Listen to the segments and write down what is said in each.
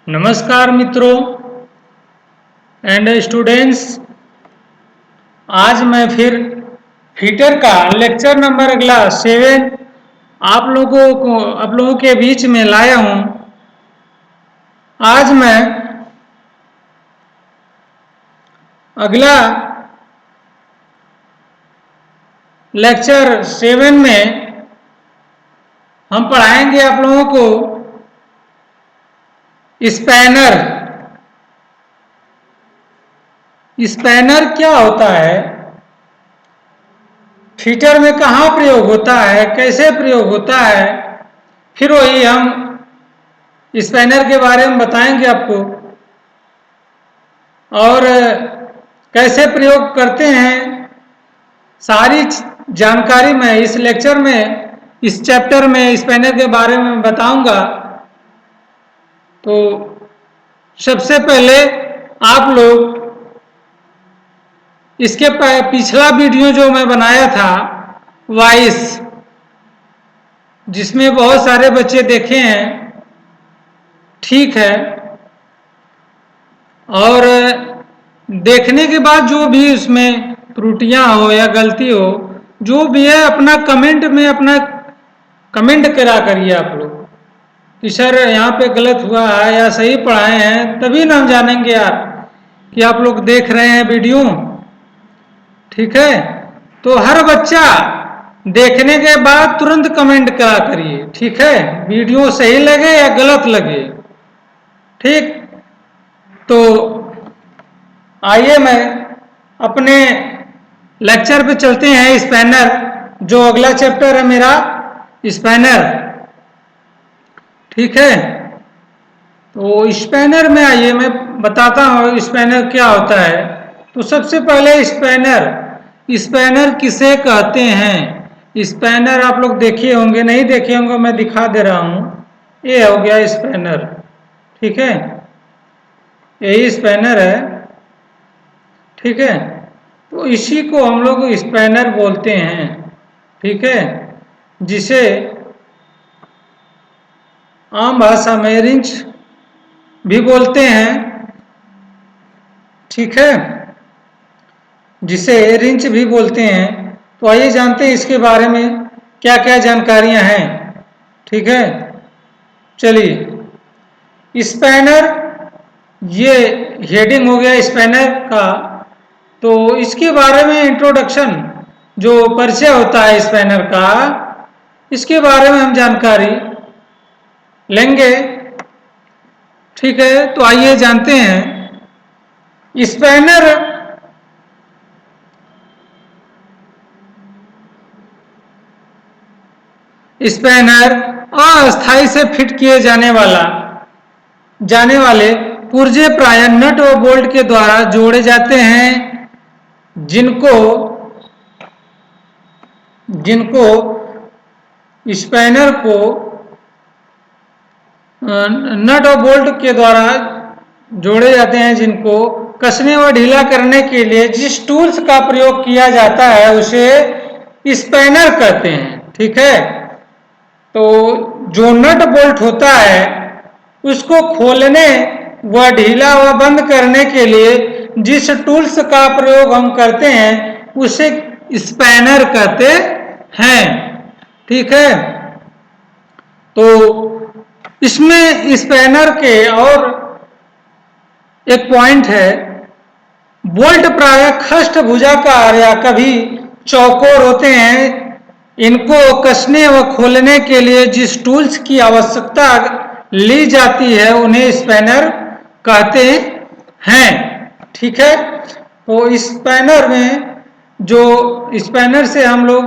नमस्कार मित्रों and students. आज मैं फिर हीटर का लेक्चर नंबर अगला 7 आप लोगों के बीच में लाया हूं। आज मैं अगला लेक्चर 7 में हम पढ़ाएंगे आप लोगों को स्पैनर। स्पैनर क्या होता है, हीटर में कहाँ प्रयोग होता है, कैसे प्रयोग होता है, फिर वही हम स्पैनर के बारे में बताएंगे आपको और कैसे प्रयोग करते हैं। सारी जानकारी मैं इस लेक्चर में, इस चैप्टर में स्पैनर के बारे में बताऊंगा। तो सबसे पहले आप लोग इसके पिछला वीडियो जो मैं बनाया था वॉइस, जिसमें बहुत सारे बच्चे देखे हैं, ठीक है, और देखने के बाद जो भी उसमें त्रुटियां हो या गलती हो, जो भी है अपना कमेंट में अपना कमेंट करा करिए आप लोग कि सर यहाँ पे गलत हुआ है या सही पढ़ाए हैं, तभी ना हम जानेंगे यार कि आप लोग देख रहे हैं वीडियो। ठीक है, तो हर बच्चा देखने के बाद तुरंत कमेंट करा करिए, ठीक है, वीडियो सही लगे या गलत लगे। ठीक, तो आइए मैं अपने लेक्चर पे चलते हैं। स्पैनर, जो अगला चैप्टर है मेरा स्पैनर, ठीक है। तो स्पैनर में आइए मैं बताता हूँ स्पैनर क्या होता है। तो सबसे पहले स्पैनर किसे कहते हैं। स्पैनर आप लोग देखे होंगे, नहीं देखे होंगे मैं दिखा दे रहा हूँ। ये हो गया स्पैनर, ठीक है, यही स्पैनर है, ठीक है। तो इसी को हम लोग स्पैनर बोलते हैं, ठीक है, जिसे आम भाषा में रिंच भी बोलते हैं, ठीक है, जिसे रिंच भी बोलते हैं। तो आइए जानते हैं इसके बारे में क्या क्या जानकारियां हैं, ठीक है। चलिए, स्पैनर, ये हेडिंग हो गया स्पैनर का। तो इसके बारे में इंट्रोडक्शन, जो परिचय होता है स्पैनर का, इसके बारे में हम जानकारी लेंगे, ठीक है। तो आइए जानते हैं स्पैनर स्पैनर अस्थाई से फिट किए जाने वाले पुर्जे प्राय नट और बोल्ट के द्वारा जोड़े जाते हैं, जिनको जिनको स्पैनर को नट और बोल्ट के द्वारा जोड़े जाते हैं, जिनको कसने व ढीला करने के लिए जिस टूल्स का प्रयोग किया जाता है उसे स्पैनर कहते हैं, ठीक है। तो जो नट बोल्ट होता है उसको खोलने व ढीला व बंद करने के लिए जिस टूल्स का प्रयोग हम करते हैं उसे स्पैनर कहते हैं, ठीक है। तो इसमें स्पैनर के और एक पॉइंट है, बोल्ट प्राय खष्ट भुजाकार या कभी चौकोर होते हैं। इनको कसने व खोलने के लिए जिस टूल्स की आवश्यकता ली जाती है उन्हें स्पैनर कहते हैं, ठीक है। तो स्पैनर में, जो स्पैनर से हम लोग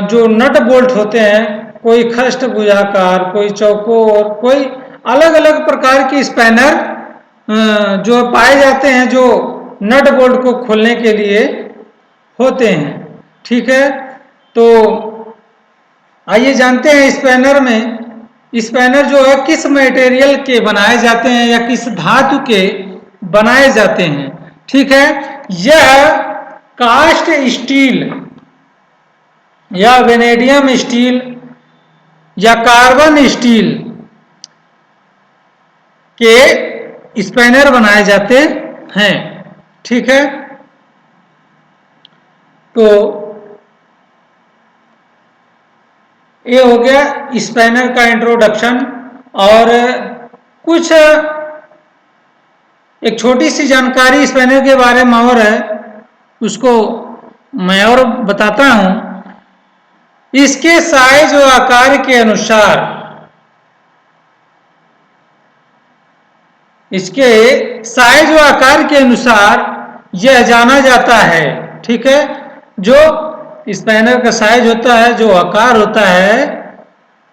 जो नट बोल्ट होते हैं, कोई खष्ट भुजाकार, कोई चौकोर, कोई अलग अलग प्रकार की स्पैनर जो पाए जाते हैं, जो नट बोल्ट को खोलने के लिए होते हैं, ठीक है। तो आइए जानते हैं स्पैनर जो है किस मटेरियल के बनाए जाते हैं या किस धातु के बनाए जाते हैं, ठीक है। यह कास्ट स्टील या वेनेडियम स्टील या कार्बन स्टील के स्पैनर बनाए जाते हैं। ठीक है, तो ये हो गया स्पैनर का इंट्रोडक्शन। और कुछ एक छोटी सी जानकारी स्पैनर के बारे में और है, उसको मैं और बताता हूं। इसके साइज और आकार के अनुसार, इसके साइज और आकार के अनुसार यह जाना जाता है। ठीक है, जो स्पैनर का साइज होता है, जो आकार होता है,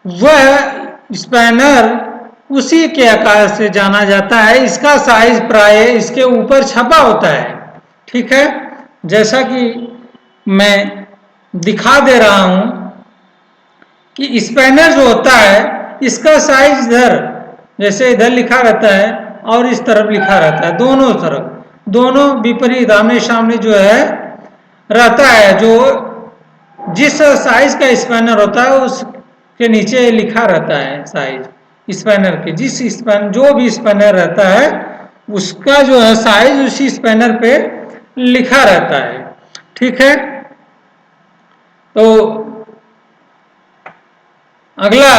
वह स्पैनर उसी के आकार से जाना जाता है। इसका साइज प्राय इसके ऊपर छपा होता है। ठीक है, जैसा कि मैं दिखा दे रहा हूं कि स्पैनर जो होता है, इसका साइज इधर, जैसे इधर लिखा रहता है और इस तरफ लिखा रहता है, दोनों तरफ, दोनों विपरीत आमने सामने जो है रहता है। जो जिस साइज का स्पैनर होता है उसके नीचे लिखा रहता है साइज स्पैनर के। जिस स्पैनर, जो भी स्पैनर रहता है, उसका जो है साइज उसी स्पैनर पे लिखा रहता है। ठीक है, तो अगला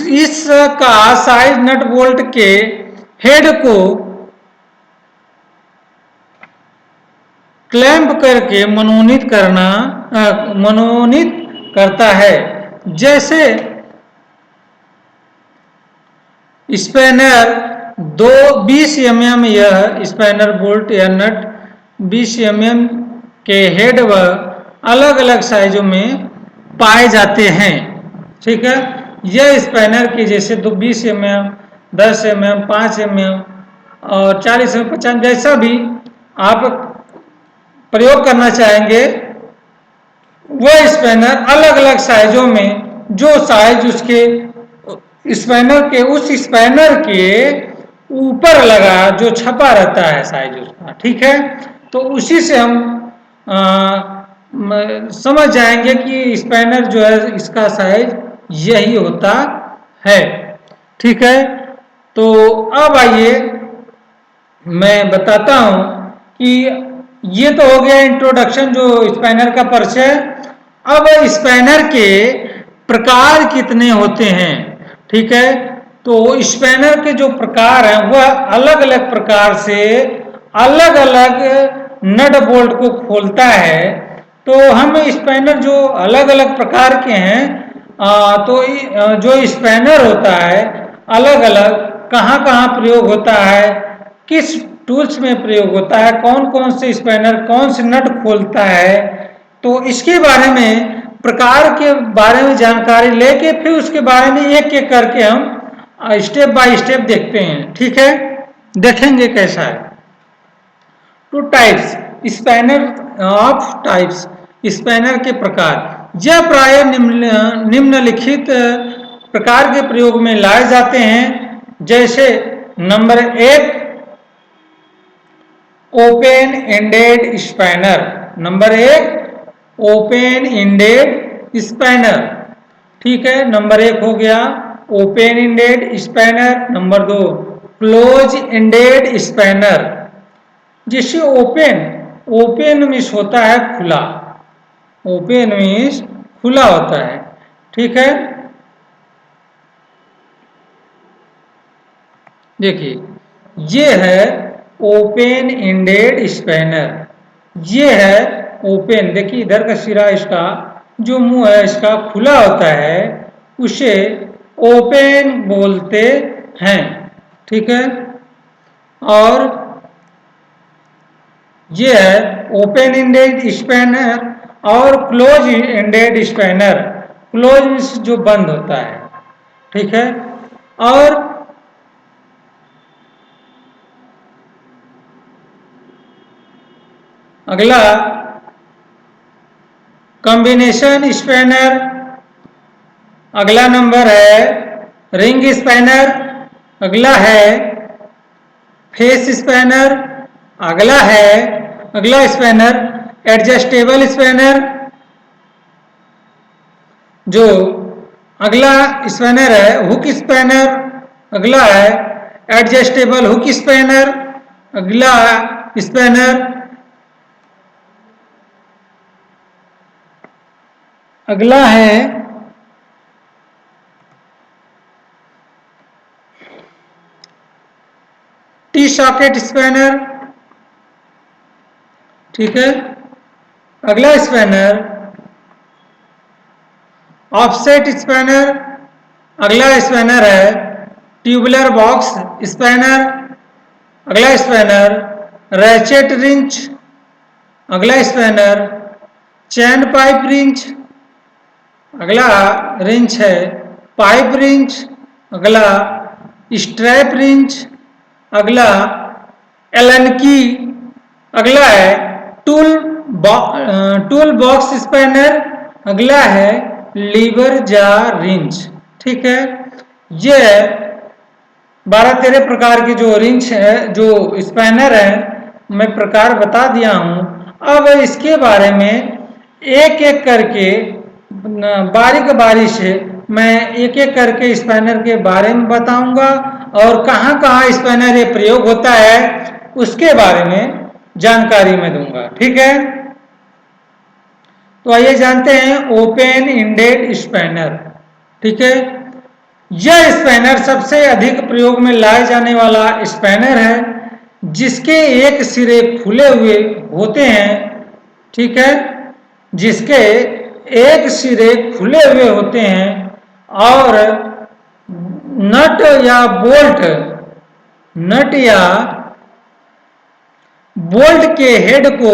इसका साइज नट बोल्ट के हेड को क्लैंप करके मनोनीत करता है। जैसे स्पैनर 20 mm, यह स्पैनर बोल्ट या नट 20 mm के हेड व अलग अलग साइजों में पाए जाते हैं। ठीक है, यह स्पैनर के जैसे 20 mm, 10 mm, 5 mm और 40 mm, 50, जैसा भी आप प्रयोग करना चाहेंगे, वह स्पैनर अलग अलग साइजों में, जो साइज उसके स्पैनर के, उस स्पैनर के ऊपर लगा जो छपा रहता है साइज उसका। ठीक है, तो उसी से हम समझ जाएंगे कि स्पैनर जो है इसका साइज यही होता है। ठीक है, तो अब आइए मैं बताता हूं कि ये तो हो गया इंट्रोडक्शन, जो स्पैनर का परिचय। अब स्पैनर के प्रकार कितने होते हैं। ठीक है, तो स्पैनर के जो प्रकार हैं वह अलग अलग प्रकार से अलग अलग नट बोल्ट को खोलता है। तो हम स्पैनर जो अलग अलग प्रकार के हैं, तो जो स्पैनर होता है अलग अलग कहाँ कहाँ प्रयोग होता है, किस टूल्स में प्रयोग होता है, कौन कौन से स्पैनर कौन से नट खोलता है, तो इसके बारे में, प्रकार के बारे में जानकारी लेके फिर उसके बारे में एक एक करके हम स्टेप बाय स्टेप देखते हैं। ठीक है, देखेंगे कैसा है। Two types spanner of types, spanner के प्रकार। यह प्राय निम्नलिखित प्रकार के प्रयोग में लाए जाते हैं। जैसे number 1, open ended spanner. Number 1, open ended spanner. ठीक है, नंबर 1 हो गया open ended spanner. Number 2, close ended spanner. जैसे ओपन मीन्स होता है खुला, ओपन मीन्स खुला होता है। ठीक है, देखिए ये है ओपन एंडेड स्पैनर, ये है ओपन। देखिए इधर का सिरा, इसका जो मुंह है इसका खुला होता है, उसे ओपन बोलते हैं। ठीक है, और ये है ओपन एंडेड स्पैनर और close ended spanner. Close means जो बंद होता है। ठीक है, और अगला कॉम्बिनेशन स्पैनर। अगला नंबर है रिंग स्पैनर। अगला है फेस स्पैनर। अगला स्पैनर एडजस्टेबल स्पैनर। जो अगला स्पैनर है हुक स्पैनर। अगला है एडजस्टेबल हुक स्पैनर, अगला स्पैनर, अगला है टी सॉकेट स्पैनर, ठीक है। अगला स्पैनर ऑफसेट स्पैनर, अगला स्पैनर है ट्यूबुलर बॉक्स स्पैनर, अगला स्पैनर रैचेट रिंच, अगला स्पैनर चैन पाइप रिंच, अगला रिंच है पाइप रिंच, अगला स्ट्रैप रिंच, अगला एलन की, अगला है टूल बॉक्स स्पैनर, अगला है लीवर जार रिंच, ठीक है। ये 12-13 प्रकार की जो रिंच है, जो स्पैनर है, मैं प्रकार बता दिया हूं। अब इसके बारे में एक एक करके बारीक बारी से मैं एक एक करके स्पैनर के बारे में बताऊंगा और कहां कहां स्पैनर ये प्रयोग होता है उसके बारे में जानकारी मैं दूंगा, ठीक है। तो आइए जानते हैं ओपन इंडेड स्पैनर, ठीक है। यह स्पैनर सबसे अधिक प्रयोग में लाए जाने वाला स्पैनर है जिसके एक सिरे खुले हुए होते हैं, ठीक है, जिसके एक सिरे खुले हुए होते हैं और नट या बोल्ट के हेड को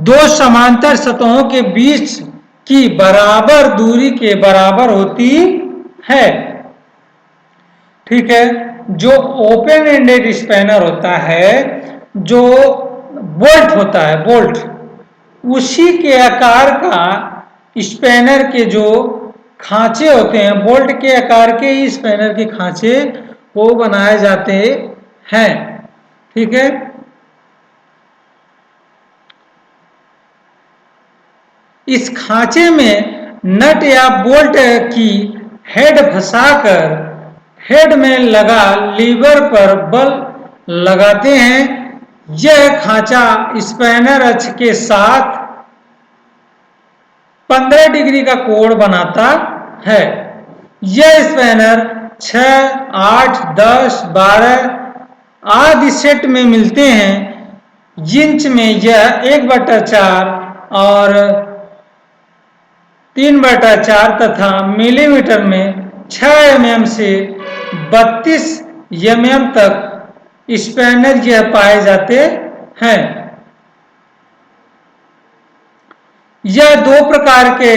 दो समांतर सतहों के बीच की बराबर दूरी के बराबर होती है, ठीक है। जो ओपन एंडेड स्पैनर होता है, जो बोल्ट होता है, बोल्ट उसी के आकार का स्पैनर के जो खांचे होते हैं, बोल्ट के आकार के ही स्पैनर के खांचे वो बनाए जाते हैं, ठीक है। इस खांचे में नट या बोल्ट की हेड फंसाकर हेड में लगा लीवर पर बल लगाते हैं। यह खांचा स्पैनर अक्ष के साथ 15 डिग्री का कोण बनाता है। यह स्पैनर 6, 8, 10, 12 आदि सेट में मिलते हैं। इंच में यह 1/4 और 3/4 तथा मिलीमीटर में 6 mm से 32 mm तक स्पैनर यह पाए जाते हैं। यह दो प्रकार के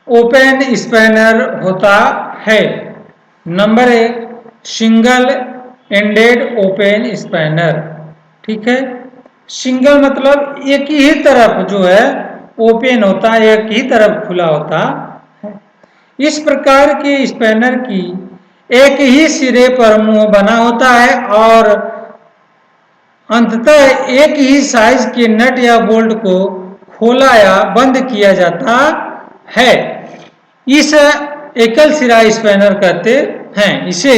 ओपन स्पैनर होता है। Number 1 single ended open spanner, ठीक है। सिंगल मतलब एक ही तरफ जो है ओपन होता है, एक ही तरफ खुला होता है। इस प्रकार के स्पैनर की एक ही सिरे पर मुंह बना होता है और अंततः एक ही साइज के नट या बोल्ट को खोला या बंद किया जाता है। इस एकल सिरा स्पैनर कहते हैं। इसे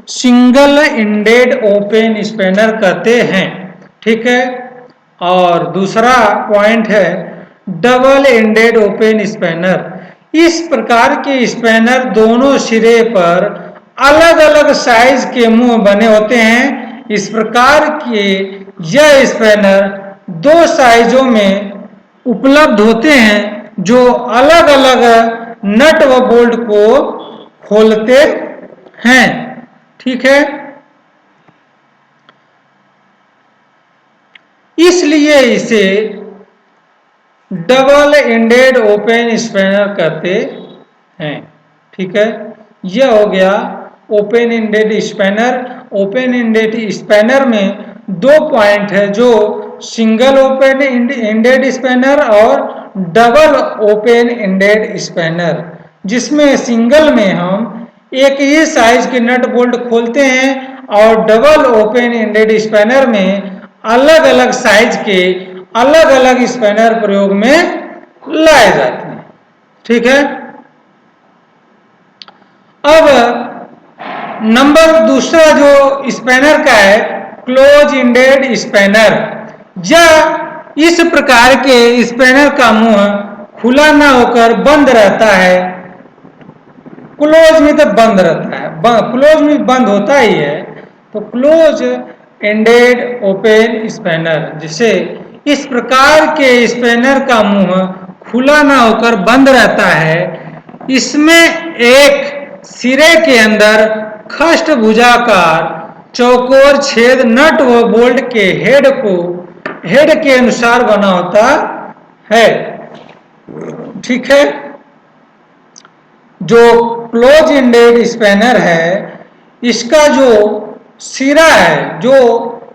सिंगल एंडेड ओपन स्पैनर कहते हैं, ठीक है। और दूसरा पॉइंट है डबल एंडेड ओपन स्पैनर। इस प्रकार के स्पैनर दोनों सिरे पर अलग अलग साइज के मुंह बने होते हैं। इस प्रकार के यह स्पैनर दो साइजों में उपलब्ध होते हैं जो अलग अलग नट व बोल्ट को खोलते हैं, ठीक है। इसलिए इसे डबल एंडेड ओपन स्पैनर कहते हैं, ठीक है। यह हो गया open ended spanner. Open ended spanner में दो पॉइंट है, जो सिंगल ओपन एंडेड स्पैनर और डबल ओपन एंडेड स्पैनर, जिसमें सिंगल में हम एक ही साइज के नट बोल्ट खोलते हैं और डबल ओपन एंडेड स्पैनर में अलग अलग साइज के अलग अलग स्पैनर प्रयोग में लाए जाते हैं, ठीक है। अब नंबर दूसरा जो स्पैनर का है, क्लोज इंडेड स्पैनर। या इस प्रकार के स्पैनर का मुंह खुला ना होकर बंद रहता है। क्लोज में तो बंद रहता है, क्लोज में बंद होता ही है, तो क्लोज एंडेड ओपन स्पैनर। जिसे इस प्रकार के स्पैनर का मुंह खुला ना होकर बंद रहता है, इसमें एक सिरे के अंदर खष्ट भुजाकार चौकोर छेद नट व बोल्ट के हेड के अनुसार बना होता है। ठीक है। जो क्लोज इंडेड स्पैनर है, इसका जो सिरा है जो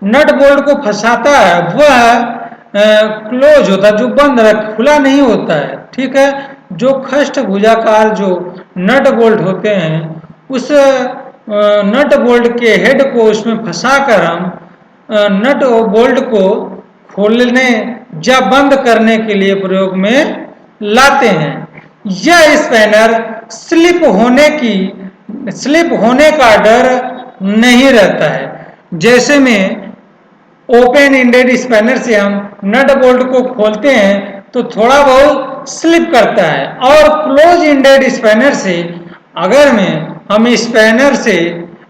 नट बोल्ट को फंसाता है वह क्लोज होता है, जो बंद खुला नहीं होता है। ठीक है। जो खष्ट भुजाकार जो नट बोल्ट होते हैं, उस नट बोल्ट के हेड को उसमें फंसाकर हम नट और बोल्ट को खोलने या बंद करने के लिए प्रयोग में लाते हैं। यह स्पैनर स्लिप होने का डर नहीं रहता है। जैसे में ओपन इंडेड स्पैनर से हम नट बोल्ट को खोलते हैं तो थोड़ा बहुत स्लिप करता है, और क्लोज इंडेड स्पैनर से अगर हम स्पैनर से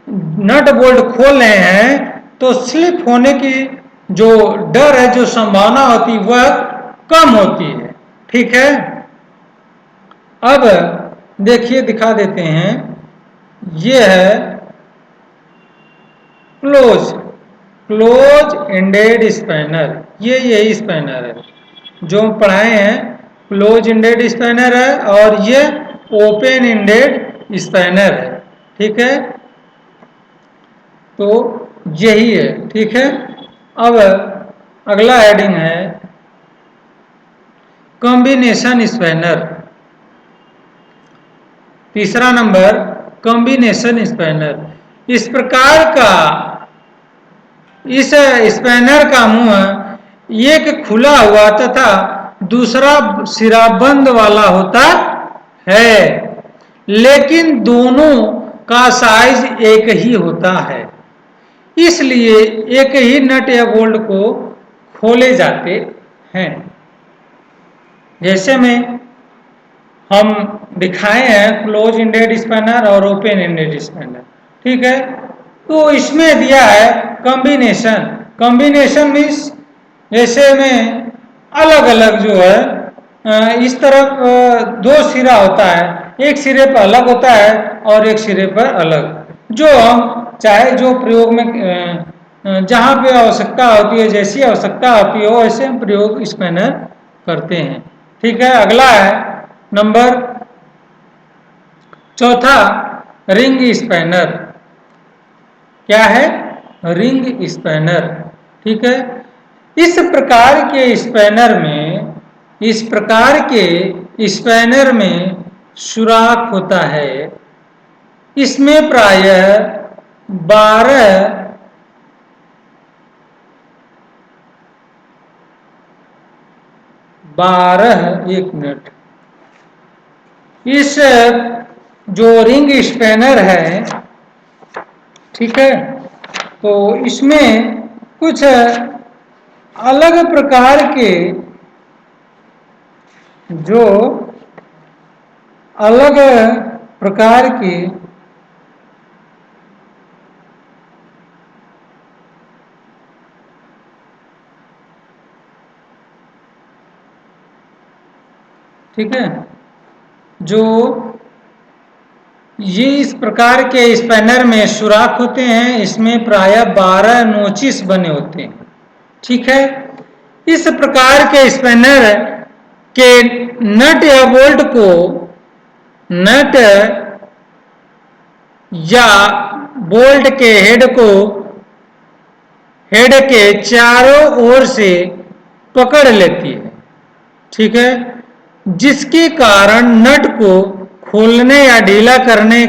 नट बोल्ट खोल रहे हैं तो स्लिप होने की जो डर है, जो संभावना होती है, वह कम होती है। ठीक है। अब देखिए, दिखा देते हैं। यह है क्लोज इंडेड स्पैनर। ये यही स्पैनर है जो हम पढ़ाए हैं, क्लोज इंडेड स्पैनर है, और ये ओपन इंडेड स्पैनर है। ठीक है। तो यही है। ठीक है। अब अगला हेडिंग है कॉम्बिनेशन स्पैनर। तीसरा नंबर, कॉम्बिनेशन स्पैनर। इस प्रकार का इस स्पैनर का मुंह एक खुला हुआ तथा दूसरा सिरा बंद वाला होता है, लेकिन दोनों का साइज एक ही होता है, इसलिए एक ही नट या बोल्ट को खोले जाते हैं। जैसे में हम दिखाए हैं क्लोज इंडेड स्पैनर और ओपन इंडेड स्पैनर। ठीक है। तो इसमें दिया है कॉम्बिनेशन मीन्स जैसे में अलग अलग जो है, इस तरफ दो सिरा होता है, एक सिरे पर अलग होता है और एक सिरे पर अलग, जो हम चाहे जो प्रयोग में जहाँ पे आवश्यकता होती है, जैसी आवश्यकता होती है वैसे हम प्रयोग स्पैनर करते हैं। ठीक है। अगला है नंबर चौथा, रिंग स्पैनर। क्या है? Ring spanner. ठीक है। इस प्रकार के स्पैनर में सुराख होता है। इसमें प्रायः 1 मिनट। इस जो रिंग स्पैनर है, ठीक है, तो इसमें कुछ अलग प्रकार के ठीक है, जो ये इस प्रकार के स्पैनर में सुराख होते हैं। इसमें प्रायः 12 नोचिस बने होते हैं। ठीक है। इस प्रकार के स्पैनर के नट या बोल्ट को नट या बोल्ट के हेड के चारों ओर से पकड़ लेती है। ठीक है। जिसके कारण नट को खोलने या ढीला होने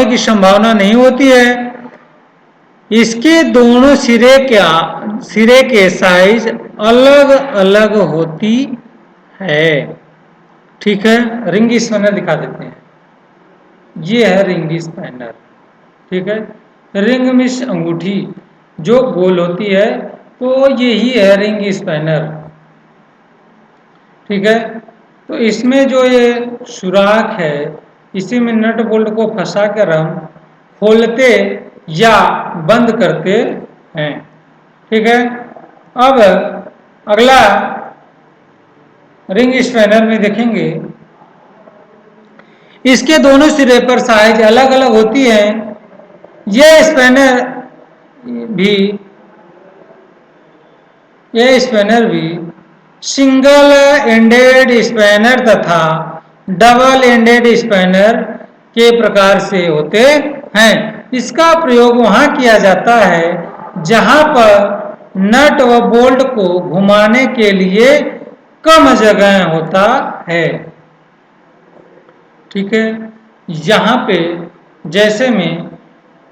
की संभावना नहीं होती है। इसके दोनों सिरे के साइज अलग अलग होती है। ठीक है। रिंग स्पैनर दिखा देते हैं। ये है रिंग स्पैनर। ठीक है, रिंग मीन्स अंगूठी जो गोल होती है, तो यही है रिंग स्पैनर। ठीक है, तो इसमें जो ये सुराख है, इसी में नट बोल्ट को फंसा कर हम खोलते या बंद करते हैं। ठीक है, अब अगला रिंग स्पैनर में देखेंगे, इसके दोनों सिरे पर साइज अलग अलग होती है। यह स्पैनर भी सिंगल एंडेड स्पैनर तथा डबल एंडेड स्पैनर के प्रकार से होते हैं। इसका प्रयोग वहां किया जाता है जहां पर नट व बोल्ट को घुमाने के लिए कम जगह होता है। ठीक है, यहाँ पे जैसे में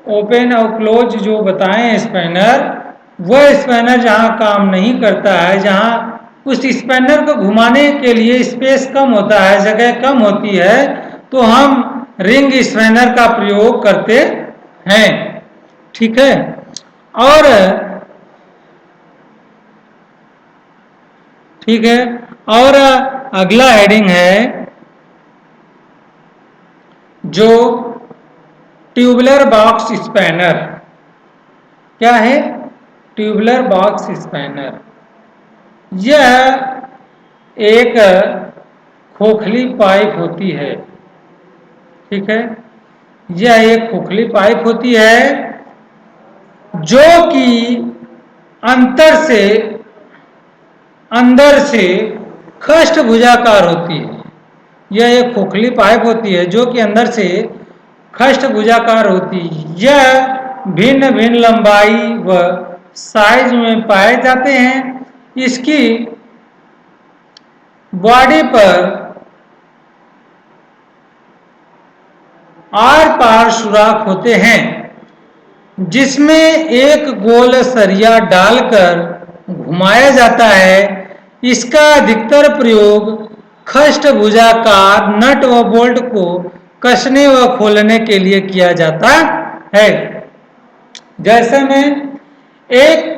ओपन और क्लोज जो बताएं स्पैनर, वह स्पैनर जहाँ काम नहीं करता है, जहाँ उस स्पैनर को घुमाने के लिए स्पेस कम होता है, जगह कम होती है, तो हम रिंग स्पैनर का प्रयोग करते हैं। ठीक है, और ठीक है, और अगला हेडिंग है जो ट्यूबुलर बॉक्स स्पैनर। क्या है? Tubular box spanner. यह एक खोखली पाइप होती है। ठीक है, यह एक खोखली पाइप होती है जो कि अंदर से खष्टभुजाकार होती है। यह एक खोखली पाइप होती है जो कि अंदर से खष्टभुजाकार होती है। यह भिन्न भिन्न लंबाई व साइज में पाए जाते हैं। इसकी बॉडी पर आर पार सुराख होते हैं जिसमें एक गोल सरिया डालकर घुमाया जाता है। इसका अधिकतर प्रयोग खष्टभुजाकार नट व बोल्ट को कसने व खोलने के लिए किया जाता है। जैसे में एक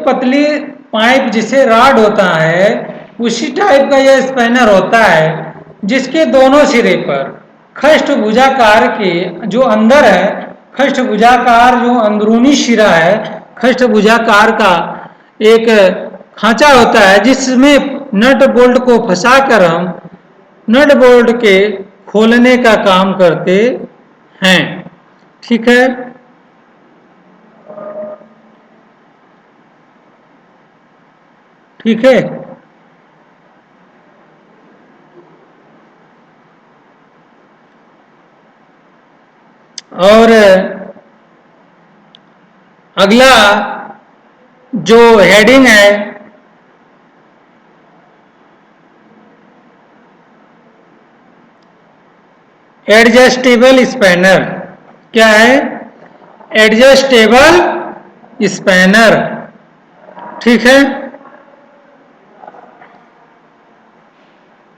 पतली पाइप जिसे राड होता है, उसी टाइप का यह स्पैनर होता है जिसके दोनों सिरे पर खष्टभुजाकार के जो अंदर है, खष्टभुजाकार जो अंदरूनी सिरा है, खष्टभुजाकार का एक खांचा होता है जिसमें नट बोल्ट को फंसाकर हम नट बोल्ट के खोलने का काम करते हैं। ठीक है, ठीक है, और अगला जो हेडिंग है एडजस्टेबल स्पैनर। क्या है? Adjustable spanner. ठीक है,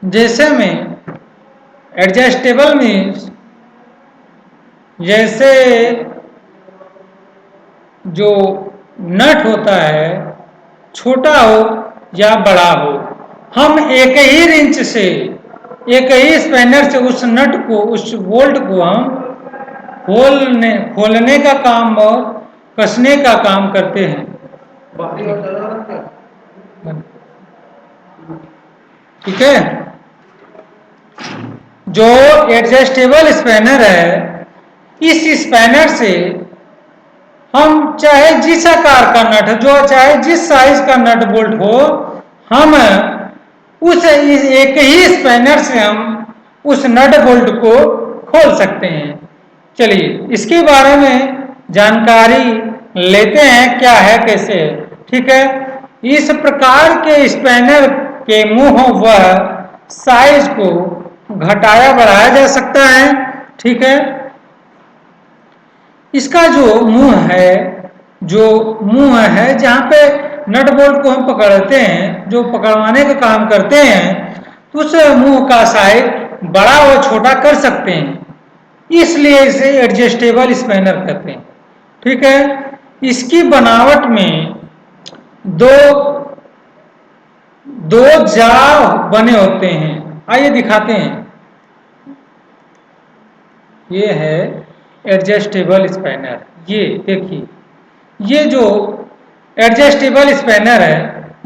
जैसे में एडजस्टेबल मीन्स जैसे जो नट होता है, छोटा हो या बड़ा हो, हम एक ही रिंच से, एक ही स्पैनर से उस नट को, उस बोल्ट को हम खोलने का काम और कसने का काम करते हैं। ठीक है, जो एडजस्टेबल स्पैनर है, इस स्पैनर से हम चाहे जिस आकार का नट, जो चाहे जिस साइज का नट बोल्ट हो, हम उस एक ही स्पैनर से हम उस नट बोल्ट को खोल सकते हैं। चलिए इसके बारे में जानकारी लेते हैं, क्या है कैसे है। ठीक है, इस प्रकार के स्पैनर के मुंह व साइज को घटाया बढ़ाया जा सकता है। ठीक है, इसका जो मुंह है जहां पे नट बोल्ट को हम पकड़ते हैं, जो पकड़वाने का काम करते हैं, उस मुंह का साइज बड़ा व छोटा कर सकते हैं, इसलिए इसे एडजस्टेबल स्पैनर कहते हैं। ठीक है, इसकी बनावट में दो दो जाव बने होते हैं। आइए दिखाते हैं। ये है एडजस्टेबल स्पैनर। ये देखिए, ये जो एडजस्टेबल स्पैनर है,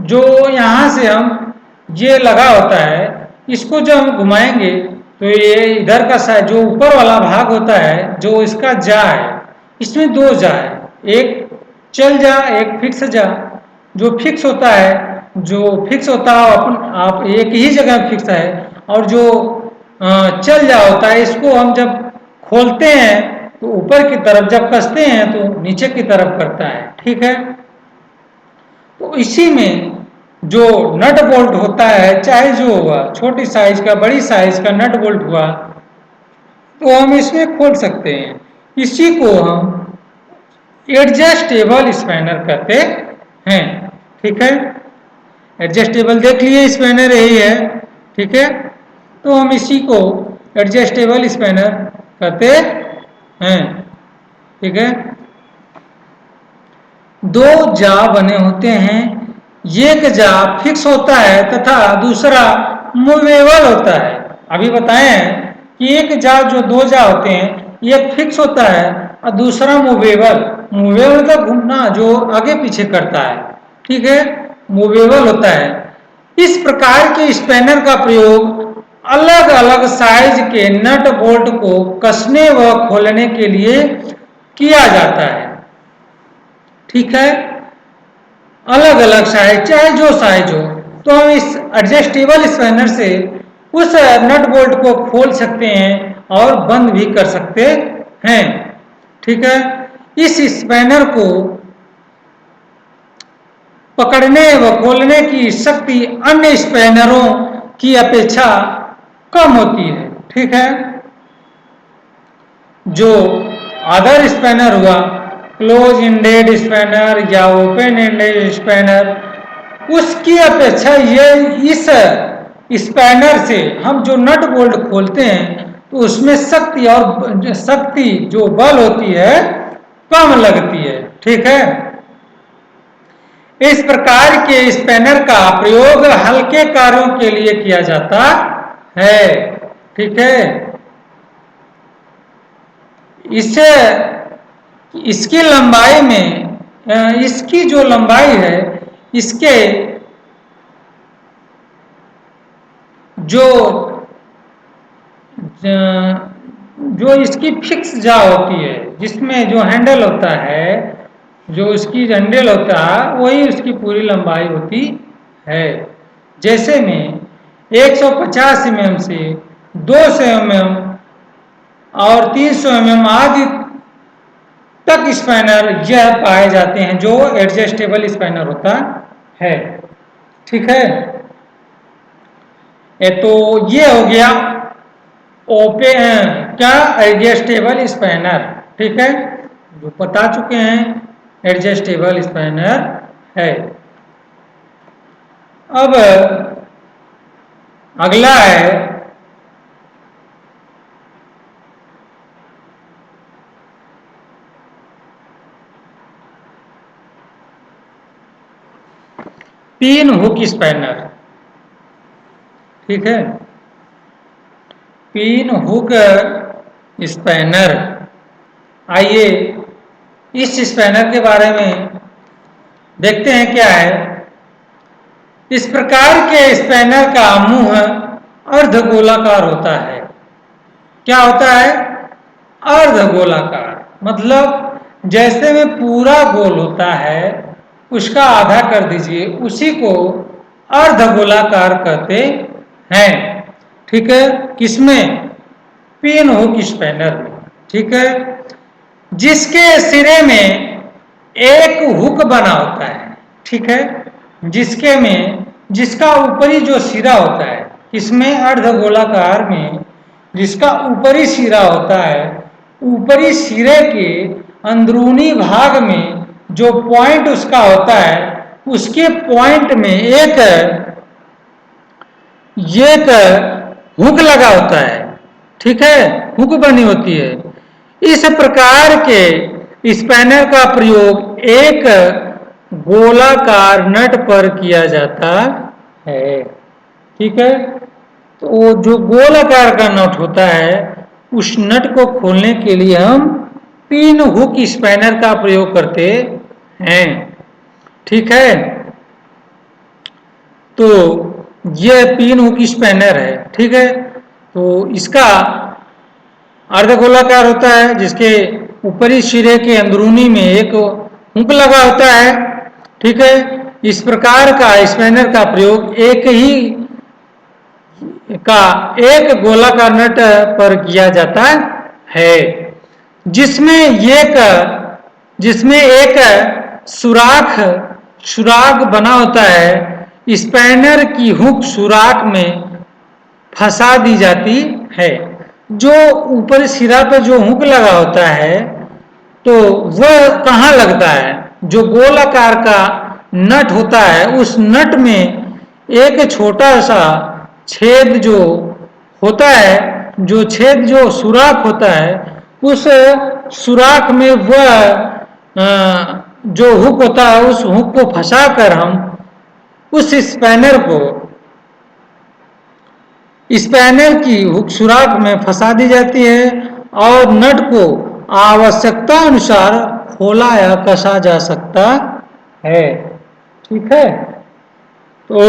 जो यहाँ से हम ये लगा होता है, इसको जब हम घुमाएंगे तो ये इधर का साइड जो ऊपर वाला भाग होता है, जो इसका जा है, इसमें दो जा है, एक चल जा, एक फिक्स जा। जो फिक्स होता है, आप एक ही जगह फिक्स है, और जो चल जा होता है, इसको हम जब खोलते हैं तो ऊपर की तरफ, जब कसते हैं तो नीचे की तरफ करता है। ठीक है, तो इसी में जो नट बोल्ट होता है, चाहे जो हुआ, छोटी साइज का, बड़ी साइज का नट बोल्ट हुआ, तो हम इसमें खोल सकते हैं। इसी को हम एडजस्टेबल स्पैनर कहते हैं। ठीक है, एडजस्टेबल देख लिए, स्पैनर यही है। ठीक है, तो हम इसी को एडजस्टेबल स्पैनर कहते हैं। ठीक है, दो जा बने होते हैं, एक जा फिक्स होता है तथा दूसरा मूवेबल होता है। अभी बताए हैं कि एक जा, जो दो जा होते हैं, एक फिक्स होता है और दूसरा मूवेबल। मूवेबल मतलब घूमना, जो आगे पीछे करता है। ठीक है, मूवेबल होता है। इस प्रकार के स्पैनर का प्रयोग अलग अलग साइज के नट बोल्ट को कसने व खोलने के लिए किया जाता है। ठीक है, अलग अलग साइज, चाहे जो साइज हो, तो हम इस एडजस्टेबल स्पैनर से उस नट बोल्ट को खोल सकते हैं और बंद भी कर सकते हैं। ठीक है, इस स्पैनर को पकड़ने व खोलने की शक्ति अन्य स्पैनरों की अपेक्षा कम होती है। ठीक है, जो अदर स्पैनर हुआ, क्लोज एंडेड स्पैनर या ओपन एंडेड स्पैनर, उसकी अपेक्षा ये इस स्पैनर से हम जो नट बोल्ट खोलते हैं तो उसमें शक्ति जो बल होती है, कम लगती है। ठीक है, इस प्रकार के स्पैनर का प्रयोग हल्के कार्यों के लिए किया जाता है। ठीक है, इससे इसकी लंबाई में, इसकी जो लंबाई है, इसके जो इसकी फिक्स जा होती है, जिसमें जो हैंडल होता है, जो उसकी हैंडल होता है, वही उसकी पूरी लंबाई होती है। जैसे में 150 mm से 200 mm और 300 mm आदि तक स्पैनर यह पाए जाते हैं, जो एडजस्टेबल स्पैनर होता है। ठीक है, तो ये हो गया ओपन क्या, एडजस्टेबल स्पैनर। ठीक है, जो बता चुके हैं एडजस्टेबल स्पैनर है। अब अगला है पिन हुक स्पैनर। ठीक है, पिन हुक स्पैनर। आइए इस स्पैनर के बारे में देखते हैं क्या है। इस प्रकार के स्पैनर का मुंह अर्धगोलाकार होता है। क्या होता है? अर्धगोलाकार, मतलब जैसे में पूरा गोल होता है, उसका आधा कर दीजिए, उसी को अर्धगोलाकार कहते हैं। ठीक है, किसमें? पिन हुक स्पैनर में। ठीक है, जिसके सिरे में एक हुक बना होता है। ठीक है, जिसका ऊपरी जो सिरा होता है, इसमें अर्धगोलाकार में जिसका ऊपरी सिरा होता है, ऊपरी सिरे के अंदरूनी भाग में जो पॉइंट उसका होता है, उसके पॉइंट में एक ये एक हुक लगा होता है, ठीक है, हुक बनी होती है। इस प्रकार के स्पैनर का प्रयोग एक गोलाकार नट पर किया जाता है, ठीक है। तो जो गोलाकार का नट होता है उस नट को खोलने के लिए हम पिन हुक स्पैनर का प्रयोग करते हैं, ठीक है। तो यह पिन हुक स्पैनर है, ठीक है। तो इसका अर्धगोलाकार होता है जिसके ऊपरी सिरे के अंदरूनी में एक हुक लगा होता है, ठीक है। इस प्रकार का स्पैनर का प्रयोग एक गोलाकार नट पर किया जाता है जिसमें एक सुराख बना होता है। स्पैनर की हुक सुराख में फंसा दी जाती है। जो ऊपर सिरा पे जो हुक लगा होता है तो वह कहाँ लगता है, जो गोलाकार का नट होता है उस नट में एक छोटा सा छेद जो होता है, जो सुराख होता है, उस सुराख में वह जो हुक होता है उस हुक को फंसाकर हम उस स्पैनर की हुक सुराख में फंसा दी जाती है और नट को आवश्यकता अनुसार खोला या कसा जा सकता है, ठीक है। तो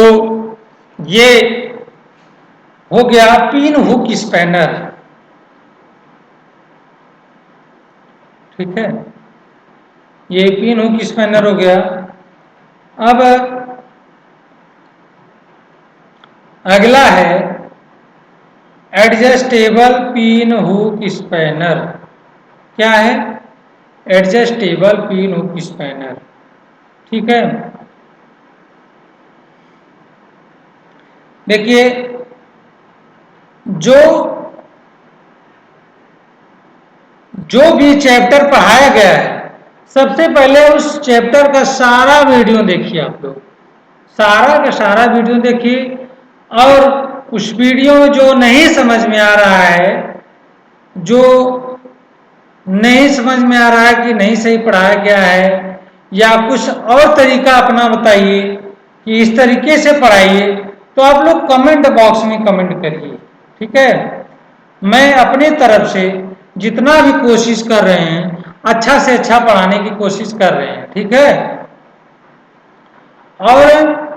ये हो गया पिन हुक स्पैनर, ठीक है। ये पिन हुक स्पैनर हो गया। अब अगला है एडजस्टेबल पिन हुक स्पैनर। क्या है? एडजस्टेबल पिन हुक स्पैनर, ठीक है। देखिए जो भी चैप्टर पढ़ाया गया है सबसे पहले उस चैप्टर का सारा वीडियो देखिए, आप लोग सारा का सारा वीडियो देखिए। और उस वीडियो में जो नहीं समझ में आ रहा है, जो नहीं समझ में आ रहा है कि नहीं सही पढ़ाया गया है या कुछ और तरीका अपना बताइए कि इस तरीके से पढ़ाइए, तो आप लोग कमेंट बॉक्स में कमेंट करिए, ठीक है। मैं अपने तरफ से जितना भी कोशिश कर रहे हैं अच्छा से अच्छा पढ़ाने की कोशिश कर रहे हैं, ठीक है। और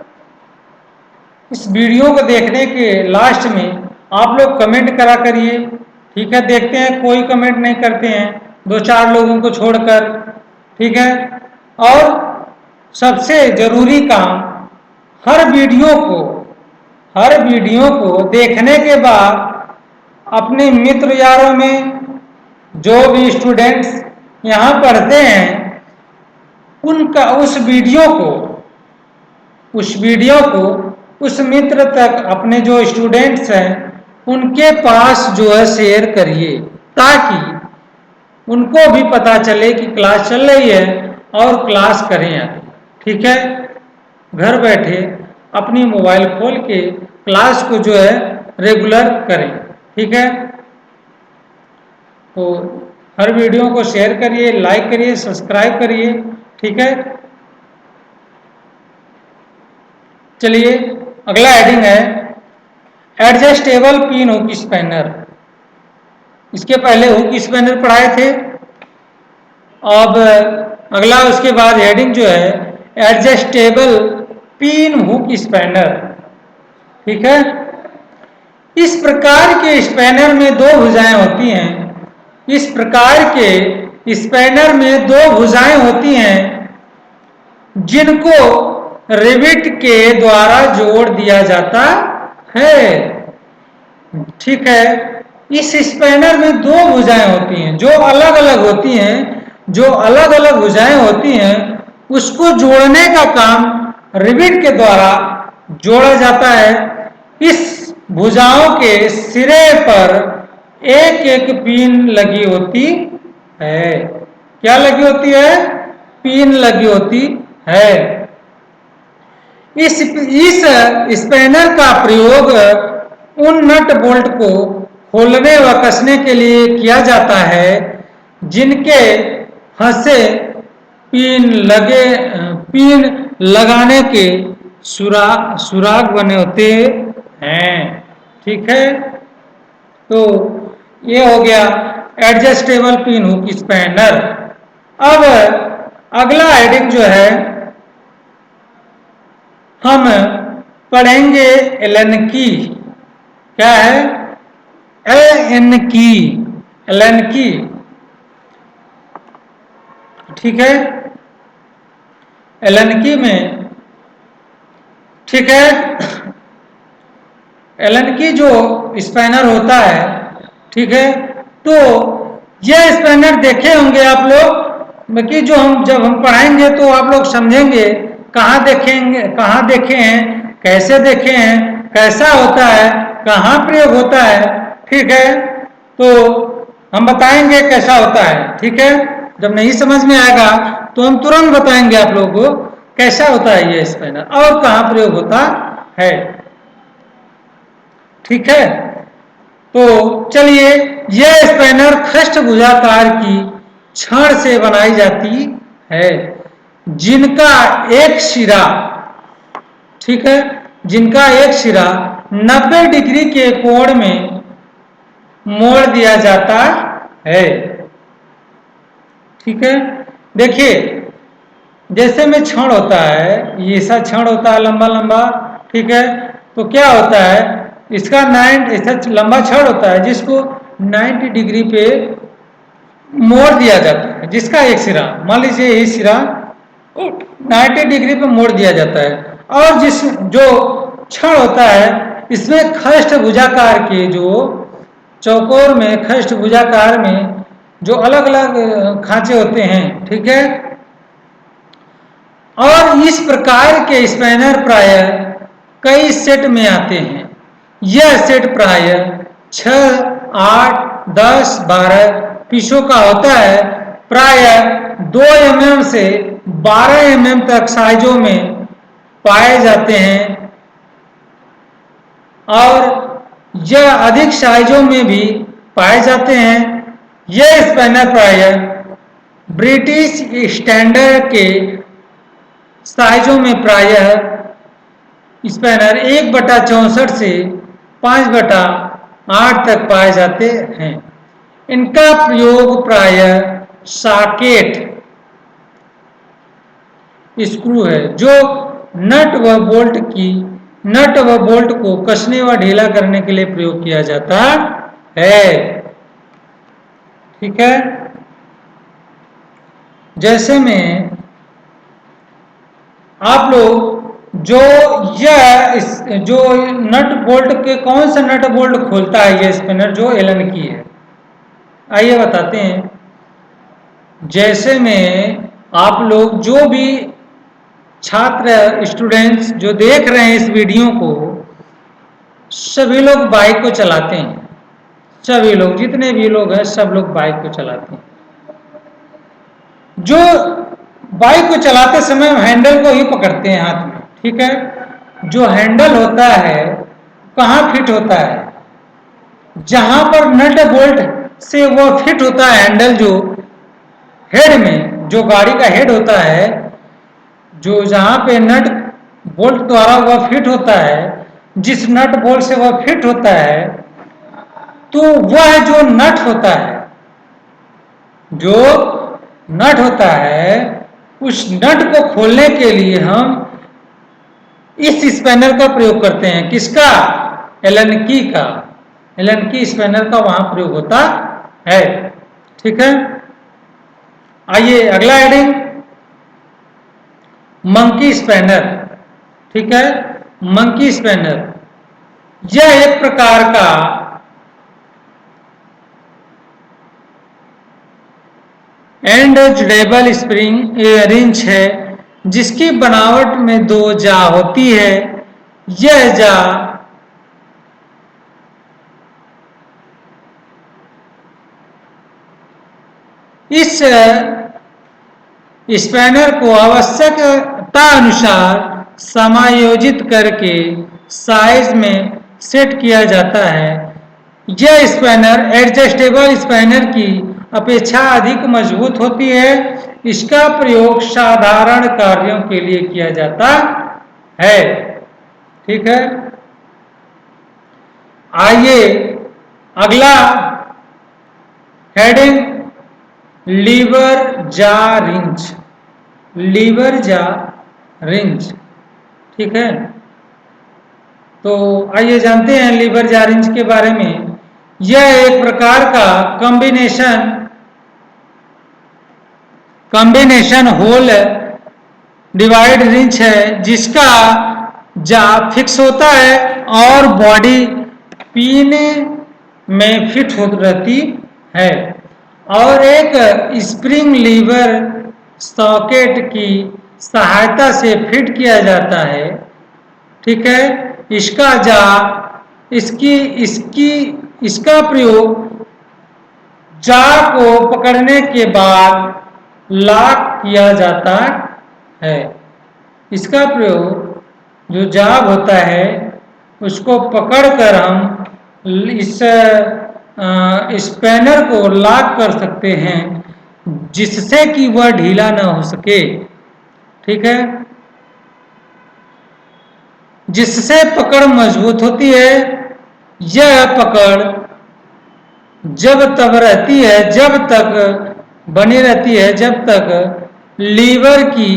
इस वीडियो को देखने के लास्ट में आप लोग कमेंट करा करिए, ठीक है। देखते हैं कोई कमेंट नहीं करते हैं, 2-4 लोगों को छोड़कर, ठीक है। और सबसे जरूरी काम, हर वीडियो को देखने के बाद अपने मित्र यारों में जो भी स्टूडेंट्स यहाँ पढ़ते हैं उनका उस वीडियो को उस मित्र तक, अपने जो स्टूडेंट्स हैं उनके पास जो है शेयर करिए, ताकि उनको भी पता चले कि क्लास चल रही है और क्लास करें, ठीक है। घर बैठे अपनी मोबाइल खोल के क्लास को जो है रेगुलर करें, ठीक है। तो हर वीडियो को शेयर करिए, लाइक करिए, सब्सक्राइब करिए, ठीक है। चलिए अगला हेडिंग है एडजस्टेबल पिन हुक स्पैनर। इसके पहले हुक स्पैनर पढ़ाए थे। अब अगला उसके बाद हेडिंग जो है एडजस्टेबल पिन हुक स्पैनर, ठीक है। इस प्रकार के स्पैनर में दो भुजाएं होती हैं। इस प्रकार के स्पैनर में दो भुजाएं होती हैं जिनको रिविट के द्वारा जोड़ दिया जाता है, ठीक है। इस स्पैनर में दो भुजाएं होती हैं जो अलग अलग होती हैं, जो अलग अलग भुजाएं होती हैं उसको जोड़ने का काम रिविट के द्वारा जोड़ा जाता है। इस भुजाओं के सिरे पर एक एक पिन लगी होती है। क्या लगी होती है? पिन लगी होती है। इस स्पैनर का प्रयोग उन नट बोल्ट को खोलने व कसने के लिए किया जाता है जिनके फंसे पिन लगाने के सुराग बने होते हैं। ठीक है, तो ये हो गया एडजस्टेबल पिन हुक स्पैनर। अब अगला हेडिंग जो है हम पढ़ेंगे एलन की। क्या है? एलन की। ठीक है, एलन की में, ठीक है, एलन की जो स्पैनर होता है, ठीक है, तो यह स्पैनर देखे होंगे आप लोग कि जो जब हम पढ़ाएंगे तो आप लोग समझेंगे कहाँ देखे हैं, कैसे देखे हैं, कैसा होता है, कहाँ प्रयोग होता है। ठीक है, तो हम बताएंगे कैसा होता है। ठीक है, जब नहीं समझ में आएगा तो हम तुरंत बताएंगे आप लोगों को कैसा होता है ये स्पैनर और कहाँ प्रयोग होता है। ठीक है, तो चलिए, यह स्पैनर खष्टभुजाकार की छड़ से बनाई जाती है जिनका एक सिरा, ठीक है, जिनका एक सिरा 90 डिग्री के कोण में मोड़ दिया जाता है। ठीक है, देखिए जैसे में छड़ होता है, ये ऐसा छड़ होता है लंबा लंबा। ठीक है, तो क्या होता है, इसका 90 ऐसा लंबा छड़ होता है जिसको 90 डिग्री पे मोड़ दिया जाता है, जिसका एक सिरा, मान लीजिए ये सिरा 90 डिग्री पे मोड़ दिया जाता है, और जो छड़ होता है इसमें खष्टभुजाकार के जो चौकोर में, खष्टभुजाकार में जो अलग अलग खांचे होते हैं। ठीक है, और इस प्रकार के स्पैनर प्राय कई सेट में आते हैं। यह सेट प्राय 6, 8, 10, 12 पीसों का होता है। प्राय 2 mm से 12 mm तक साइजों में पाए जाते हैं और यह अधिक साइजों में भी पाए जाते हैं। यह स्पैनर प्राय ब्रिटिश स्टैंडर्ड के साइजों में प्रायः स्पैनर 1/64 से 5/8 तक पाए जाते हैं। इनका प्रयोग प्रायः सॉकेट स्क्रू है जो नट व बोल्ट को कसने व ढीला करने के लिए प्रयोग किया जाता है। ठीक है, जैसे में आप लोग जो नट बोल्ट के, कौन सा नट बोल्ट खोलता है ये स्पिनर जो एलन की है, आइए बताते हैं। जैसे में आप लोग जो भी छात्र स्टूडेंट्स जो देख रहे हैं इस वीडियो को, सभी लोग बाइक को चलाते हैं। सभी लोग, जितने भी लोग हैं सब लोग बाइक को चलाते हैं। जो बाइक को चलाते समय हैंडल को ही पकड़ते हैं हाथ में। ठीक है, जो हैंडल होता है कहाँ फिट होता है, जहां पर नट बोल्ट से वो फिट होता है हैंडल, जो हेड में, जो गाड़ी का हेड होता है, जो जहां पे नट बोल्ट द्वारा वह फिट होता है, जिस नट बोल्ट से वह फिट होता है, तो वह जो नट होता है, जो नट होता है, उस नट को खोलने के लिए हम इस स्पैनर का प्रयोग करते हैं। किसका? एलन की का। एलन की स्पैनर का वहां प्रयोग होता है। ठीक है, आइए अगला हेडिंग, मंकी स्पैनर। ठीक है, मंकी स्पैनर यह एक प्रकार का एडजस्टेबल स्प्रिंग रिंच है जिसकी बनावट में 2 जा होती है। यह जा इस स्पैनर को आवश्यकता अनुसार समायोजित करके साइज में सेट किया जाता है। यह स्पैनर एडजस्टेबल स्पैनर की अपेक्षा अधिक मजबूत होती है। इसका प्रयोग साधारण कार्यों के लिए किया जाता है। ठीक है, आइए अगला हेडिंग लीवर जा रिंच। लीवर जा रिंच, ठीक है। तो आइए जानते हैं लीवर जा रिंच के बारे में। यह एक प्रकार का कॉम्बिनेशन होल डिवाइड रिंच है जिसका जा फिक्स होता है और बॉडी पिन में फिट हो रहती है और एक स्प्रिंग लीवर सॉकेट की सहायता से फिट किया जाता है। ठीक है, इसका जा इसकी इसकी इसका प्रयोग जा को पकड़ने के बाद लॉक किया जाता है। इसका प्रयोग जो जाब होता है उसको पकड़कर हम इस स्पैनर को लॉक कर सकते हैं जिससे कि वह ढीला ना हो सके। ठीक है, जिससे पकड़ मजबूत होती है। यह पकड़ जब तक रहती है, जब तक बनी रहती है जब तक लीवर की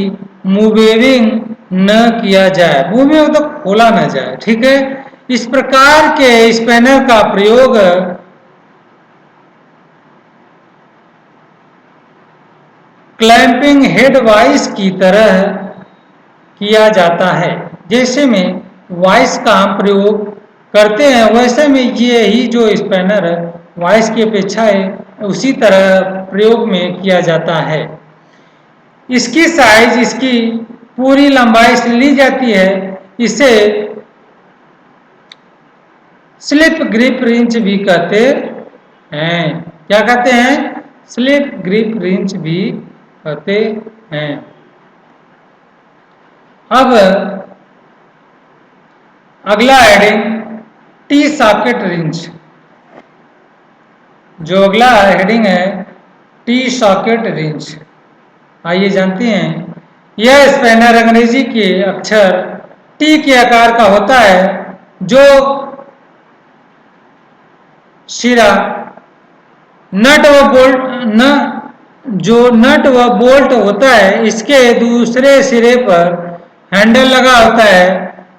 मूविंग न किया जाए, मूविंग तो खोला न जाए। ठीक है, इस प्रकार के स्पैनर का प्रयोग क्लैंपिंग हेड वाइस की तरह किया जाता है। जैसे में वाइस का हम प्रयोग करते हैं वैसे में ये ही जो स्पैनर वाइस की अपेक्षा है उसी तरह प्रयोग में किया जाता है। इसकी साइज इसकी पूरी लंबाई से ली जाती है। इसे स्लिप ग्रिप रिंच भी कहते हैं। क्या कहते हैं? स्लिप ग्रिप रिंच भी कहते हैं। अब अगला हेडिंग टी सॉकेट रिंच। जो अगला हेडिंग है टी सॉकेट रिंच, आइए जानते हैं। यह स्पैनर अंग्रेजी के अक्षर टी के आकार का होता है। जो सिरा नट व बोल्ट होता है इसके दूसरे सिरे पर हैंडल लगा होता है।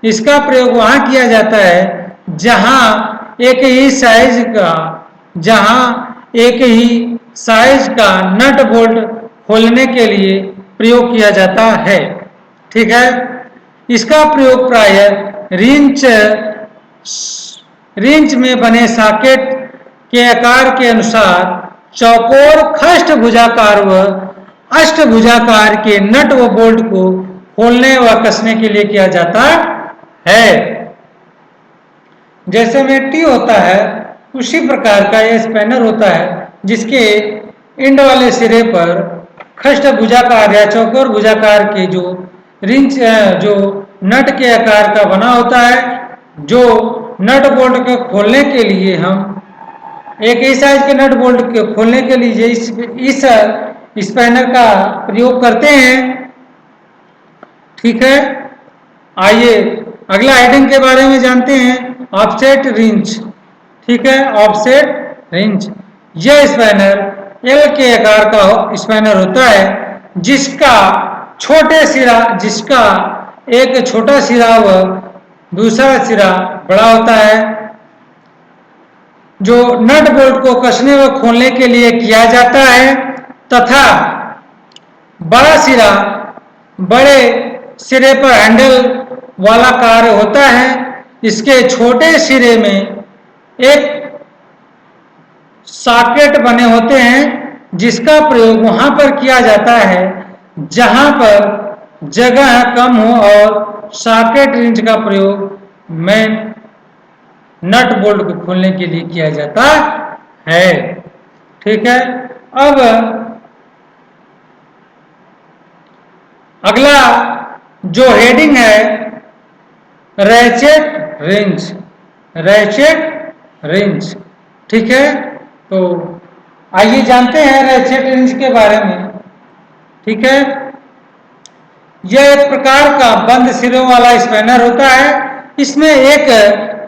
इसका प्रयोग वहां किया जाता है जहां एक ही साइज का नट बोल्ट खोलने के लिए प्रयोग किया जाता है। ठीक है, इसका प्रयोग प्रायः रिंच में बने सॉकेट के आकार के अनुसार चौकोर, खष्ट भुजाकार व अष्टभुजाकार के नट व बोल्ट को खोलने व कसने के लिए किया जाता है। जैसे में टी होता है उसी प्रकार का यह स्पैनर होता है जिसके एंड वाले सिरे पर खष्ट भुजाकार या चौकोर भुजाकार के जो रिंच जो नट के आकार का बना होता है। जो नट बोल्ट को खोलने के लिए हम एक ही साइज के नट बोल्ट के खोलने के लिए इस स्पैनर का प्रयोग करते हैं। ठीक है, आइए अगला हेडिंग के बारे में जानते हैं ऑफसेट रिंच। ठीक है, ऑफसेट रिंच यह स्पैनर एल के आकार का स्पैनर होता है जिसका एक छोटा सिरा व दूसरा सिरा बड़ा होता है। जो नट बोल्ट को कसने व खोलने के लिए किया जाता है तथा बड़ा सिरा बड़े सिरे पर हैंडल वाला कार्य होता है। इसके छोटे सिरे में एक सॉकेट बने होते हैं जिसका प्रयोग वहां पर किया जाता है जहां पर जगह कम हो और सॉकेट रिंच का प्रयोग मेन नट बोल्ट को खोलने के लिए किया जाता है। ठीक है, अब अगला जो हेडिंग है रैचेट रिंच। Ratchet wrench. ठीक है, तो आइए जानते हैं रैचेट रिंच के बारे में। ठीक है, यह एक प्रकार का बंद सिरों वाला स्पैनर होता है। इसमें एक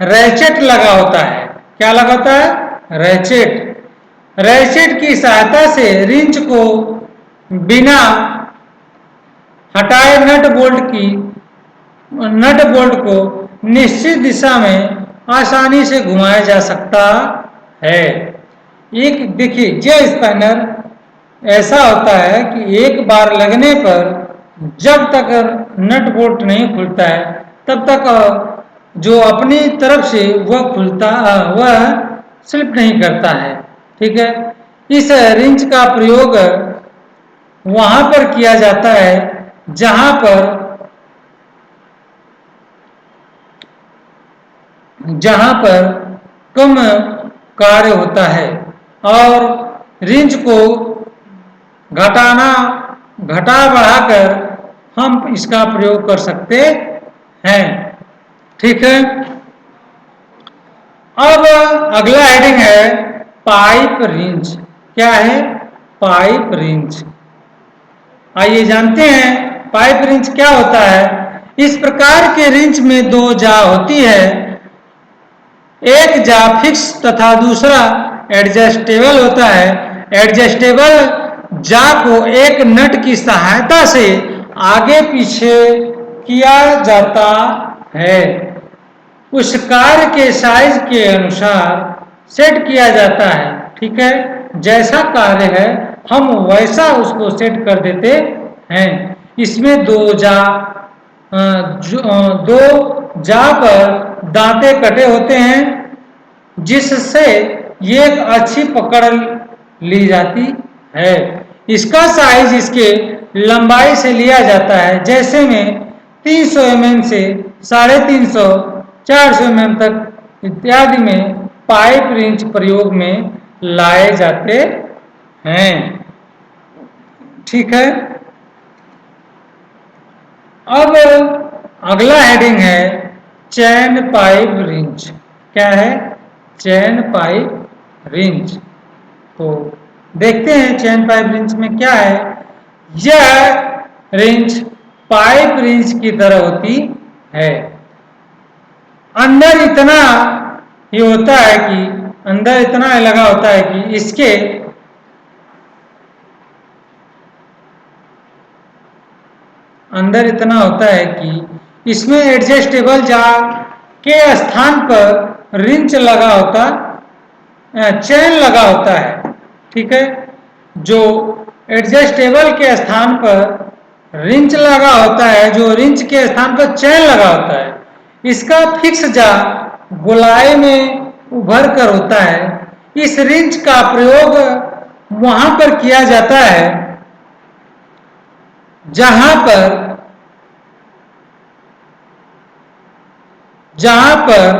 रैचेट लगा होता है। क्या लगा होता है? रैचेट। रैचेट की सहायता से रिंच को बिना हटाए नट बोल्ट को निश्चित दिशा में आसानी से घुमाया जा सकता है। एक देखिए, यह स्पैनर ऐसा होता है कि एक बार लगने पर जब तक नट बोल्ट नहीं खुलता है तब तक जो अपनी तरफ से वह स्लिप नहीं करता है। ठीक है, इस रिंच का प्रयोग वहां पर किया जाता है जहां पर कम कार्य होता है और रिंच को घटा बढ़ाकर हम इसका प्रयोग कर सकते हैं। ठीक है, अब अगला हेडिंग है पाइप रिंच। क्या है? Pipe wrench. आइए जानते हैं पाइप रिंच क्या होता है। इस प्रकार के रिंच में दो जा होती है। एक जा फिक्स तथा दूसरा एडजस्टेबल होता है। एडजस्टेबल जा को एक नट की सहायता से आगे पीछे किया जाता है। उस कार्य के साइज के अनुसार सेट किया जाता है। ठीक है, जैसा कार्य है हम वैसा उसको सेट कर देते हैं। इसमें दो जा पर दांते कटे होते हैं जिससे ये एक अच्छी पकड़ ली जाती है। इसका साइज इसके लंबाई से लिया जाता है, जैसे में 300 mm से 350 400 mm तक इत्यादि में पाइप रिंच प्रयोग में लाए जाते हैं। ठीक है, अब अगला हेडिंग है चैन पाइप रिंच। क्या है? चैन पाइप रिंच। तो देखते हैं चैन पाइप रिंच में क्या है। यह रिंच पाइप रिंच की तरह होती है। अंदर इतना ही होता है कि अंदर इतना लगा होता है कि इसके अंदर इतना होता है कि इसमें एडजस्टेबल जा के स्थान पर रिंच लगा होता, चैन लगा होता है। ठीक है, जो एडजस्टेबल के स्थान पर रिंच लगा होता है, जो रिंच के स्थान पर चैन लगा होता है, इसका फिक्स जा गोलाई में उभर कर होता है। इस रिंच का प्रयोग वहां पर किया जाता है जहां पर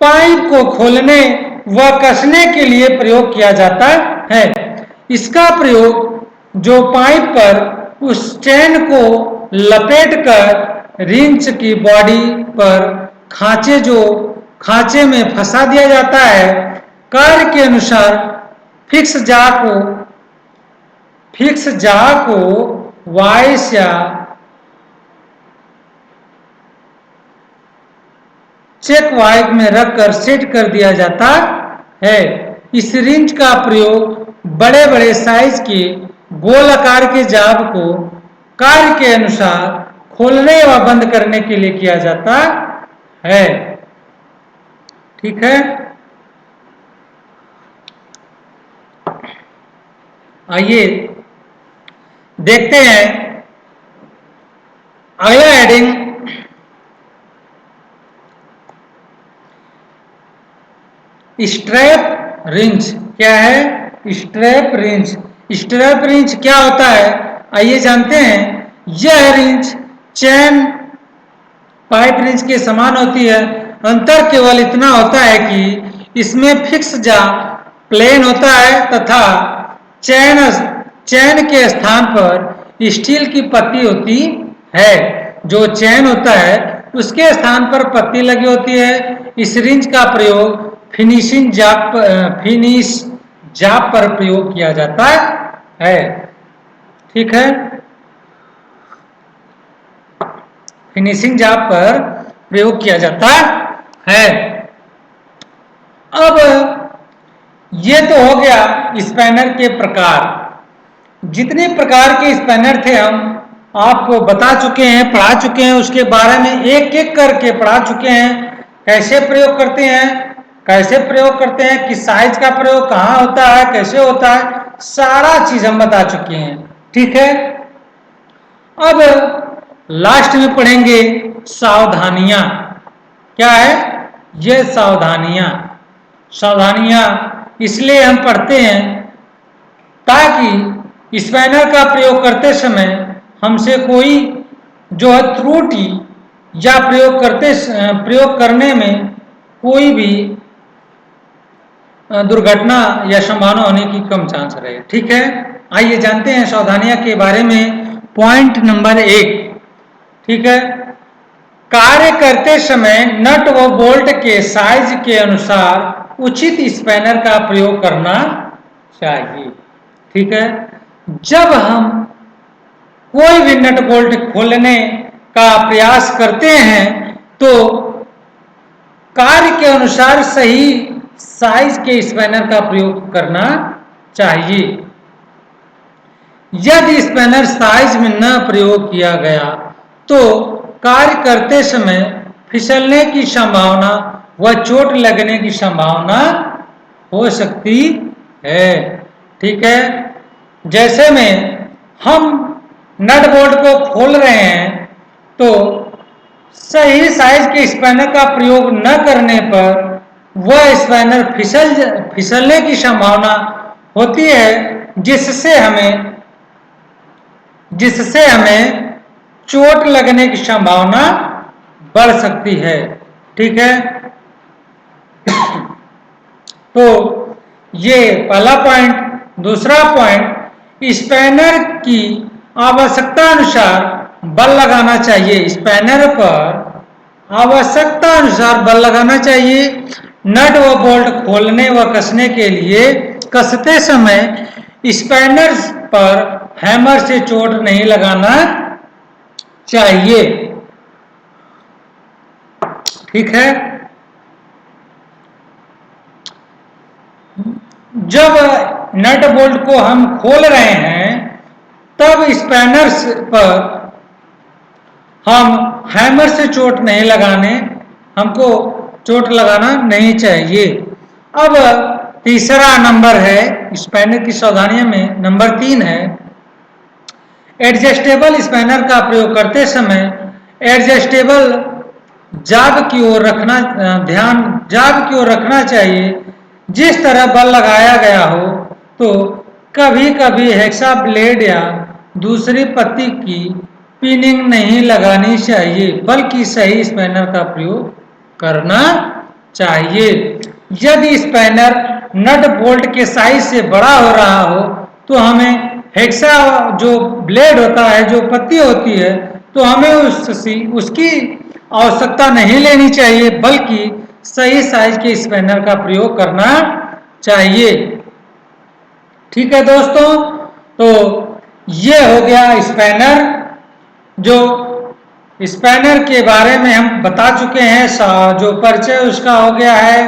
पाइप को खोलने व कसने के लिए प्रयोग किया जाता है। इसका प्रयोग जो पाइप पर उस चैन को लपेटकर रिंच की बॉडी पर खांचे में फंसा दिया जाता है। कार्य के अनुसार फिक्स जा को वाइस या चेक वाइक में रखकर सेट कर दिया जाता है। इस रिंच का प्रयोग बड़े बड़े साइज के गोल आकार के जाब को कार्य के अनुसार खोलने व बंद करने के लिए किया जाता है। ठीक है, आइए देखते हैं अगला हेडिंग स्ट्रैप रिंच। क्या है? Strap wrench. स्ट्रैप रिंच क्या होता है, आइए जानते हैं। यह रिंच चैन पाइप रिंच के समान होती है। अंतर केवल इतना होता है कि इसमें फिक्स जा प्लेन होता है तथा चैन के स्थान पर स्टील की पट्टी होती है। जो चैन होता है उसके स्थान पर पत्ती लगी होती है। इस रिंच का प्रयोग फिनिश जाप पर प्रयोग किया जाता है। ठीक है, फिनिशिंग जाप पर प्रयोग किया जाता है। अब ये तो हो गया स्पैनर के प्रकार। जितने प्रकार के स्पैनर थे हम आपको बता चुके हैं, पढ़ा चुके हैं, उसके बारे में एक एक करके पढ़ा चुके हैं। कैसे प्रयोग करते हैं, कैसे प्रयोग करते हैं, किस साइज का प्रयोग कहाँ होता है, कैसे होता है, सारा चीज हम बता चुके हैं। ठीक है, अब लास्ट में पढ़ेंगे सावधानियां। क्या है ये सावधानियां? सावधानियां इसलिए हम पढ़ते हैं ताकि स्पैनर का प्रयोग करते समय हमसे कोई जो है त्रुटि या प्रयोग करने में कोई भी दुर्घटना या संभावना होने की कम चांस रहे। ठीक है, आइए जानते हैं सावधानियां के बारे में। Point number 1। ठीक है, कार्य करते समय नट व बोल्ट के साइज के अनुसार उचित स्पैनर का प्रयोग करना चाहिए। ठीक है, जब हम कोई भी नट बोल्ट खोलने का प्रयास करते हैं तो कार्य के अनुसार सही साइज के स्पैनर का प्रयोग करना चाहिए। यदि स्पैनर साइज में न प्रयोग किया गया तो कार्य करते समय फिसलने की संभावना व चोट लगने की संभावना हो सकती है। ठीक है, जैसे में हम नट बोल्ट को खोल रहे हैं तो सही साइज के स्पैनर का प्रयोग न करने पर वह स्पैनर फिसलने की संभावना होती है, जिससे हमें चोट लगने की संभावना बढ़ सकती है। ठीक है, तो ये पहला पॉइंट। दूसरा पॉइंट, स्पैनर की आवश्यकता अनुसार बल लगाना चाहिए। स्पैनर पर आवश्यकता अनुसार बल लगाना चाहिए। नट व बोल्ट खोलने व कसने के लिए कसते समय स्पैनर पर हैमर से चोट नहीं लगाना चाहिए। ठीक है, जब नट बोल्ट को हम खोल रहे हैं तब स्पैनर पर हम हैमर से चोट नहीं लगाने, हमको चोट लगाना नहीं चाहिए। अब तीसरा नंबर है स्पैनर की सावधानियों में, नंबर 3 है एडजस्टेबल स्पैनर का प्रयोग करते समय एडजस्टेबल जाब की ओर रखना चाहिए। जिस तरह बल लगाया गया हो तो कभी कभी हेक्सा ब्लेड या दूसरी पत्ती की पिनिंग नहीं लगानी चाहिए, बल्कि सही स्पैनर का प्रयोग करना चाहिए। यदि स्पैनर नट बोल्ट के साइज से बड़ा हो रहा हो तो हमें हेक्सा जो ब्लेड होता है, जो पत्ती होती है, तो हमें उसकी आवश्यकता नहीं लेनी चाहिए, बल्कि सही साइज के स्पैनर का प्रयोग करना चाहिए। ठीक है दोस्तों, तो ये हो गया स्पैनर। जो स्पैनर के बारे में हम बता चुके हैं, जो परिचय उसका हो गया है।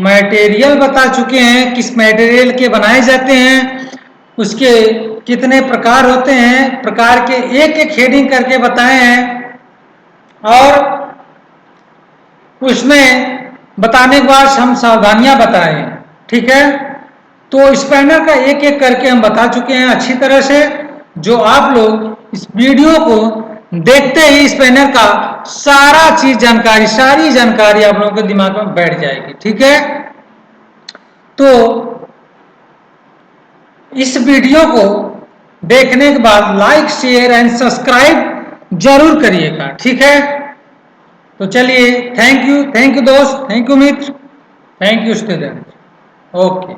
मटेरियल बता चुके हैं, किस मटेरियल के बनाए जाते हैं, उसके कितने प्रकार होते हैं, प्रकार के एक एक हेडिंग करके बताए हैं। और उसमें बताने के बाद हम सावधानियां बताए हैं। ठीक है, तो स्पैनर का एक एक करके हम बता चुके हैं अच्छी तरह से। जो आप लोग इस वीडियो को देखते ही स्पैनर का सारी जानकारी आप लोगों के दिमाग में बैठ जाएगी। ठीक है, तो इस वीडियो को देखने के बाद लाइक, शेयर एंड सब्सक्राइब जरूर करिएगा। ठीक है, तो चलिए, थैंक यू दोस्त, thank you Mitra, thank you student. Okay.